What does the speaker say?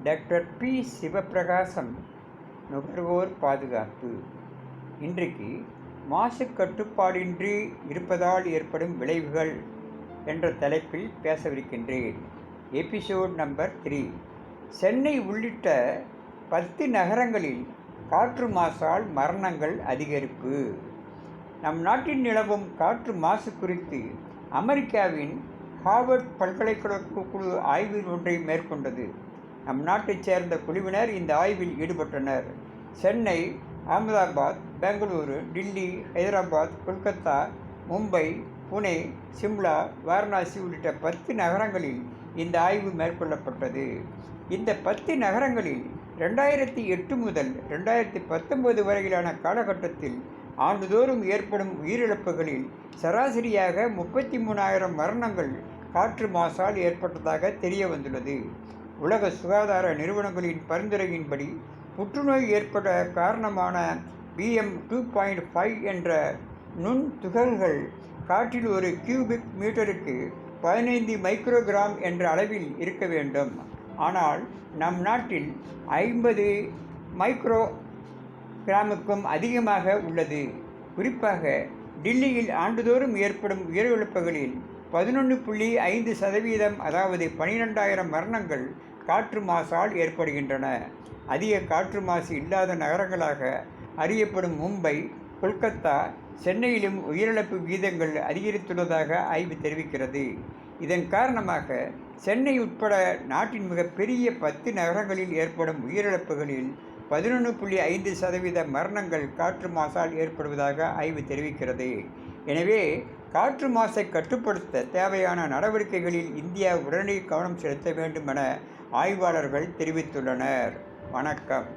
Doctor B Sivaprakasam நுகர்வோர் பாதுகாப்பு. இன்றைக்கு மாசு கட்டுப்பாடின்றி இருப்பதால் ஏற்படும் விளைவுகள் என்ற தலைப்பில் பேசவிருக்கின்றேன். Episode number 3. சென்னை உள்ளிட்ட 10 நகரங்களில் காற்று மாசால் மரணங்கள் அதிகரிப்பு. நம் நாட்டில் நிலவும் காற்று மாசு குறித்து அமெரிக்காவின் ஹார்வர்ட் பல்கலைக்கழக குழு ஆய்வு ஒன்றை மேற்கொண்டது. நம் நாட்டைச் சேர்ந்த குழுவினர் இந்த ஆய்வில் ஈடுபட்டனர். சென்னை, அகமதாபாத், பெங்களூரு, டில்லி, ஹைதராபாத், கொல்கத்தா, மும்பை, புனே, சிம்லா, வாரணாசி உள்ளிட்ட 10 நகரங்களில் இந்த ஆய்வு மேற்கொள்ளப்பட்டது. இந்த 10 நகரங்களில் 2008 முதல் 2019 வரையிலான காலகட்டத்தில் ஆண்டுதோறும் ஏற்படும் உயிரிழப்புகளில் சராசரியாக 33,000 மரணங்கள் காற்று மாசால் ஏற்பட்டதாக தெரிய வந்துள்ளது. உலக சுகாதார நிறுவனங்களின் பரிந்துரையின்படி புற்றுநோய் ஏற்பட காரணமான PM2.5 என்ற நுண் துகள்கள் காற்றில் ஒரு கியூபிக் மீட்டருக்கு 15 மைக்ரோகிராம் என்ற அளவில் இருக்க வேண்டும். ஆனால் நம் நாட்டில் 50 மைக்ரோ கிராமுக்கும் அதிகமாக உள்ளது. குறிப்பாக டில்லியில் ஆண்டுதோறும் ஏற்படும் உயிரிழப்புகளில் 11.5% அதாவது 12,000 மரணங்கள் காற்று மாசால் ஏற்படுகின்றன. அதிக காற்று மாசு இல்லாத நகரங்களாக அறியப்படும் மும்பை, கொல்கத்தா, சென்னையிலும் உயிரிழப்பு வீதங்கள் அதிகரித்துள்ளதாக ஆய்வு தெரிவிக்கிறது. இதன் காரணமாக சென்னை உட்பட நாட்டின் மிகப்பெரிய 10 நகரங்களில் ஏற்படும் உயிரிழப்புகளில் 11.5% மரணங்கள் காற்று மாசால் ஏற்படுவதாக ஆய்வு தெரிவிக்கிறது. எனவே காற்று மாசை கட்டுப்படுத்த தேவையான நடவடிக்கைகளில் இந்தியா உடனடி கவனம் செலுத்த வேண்டும் என ஆய்வாளர்கள் தெரிவித்துள்ளனர். வணக்கம்.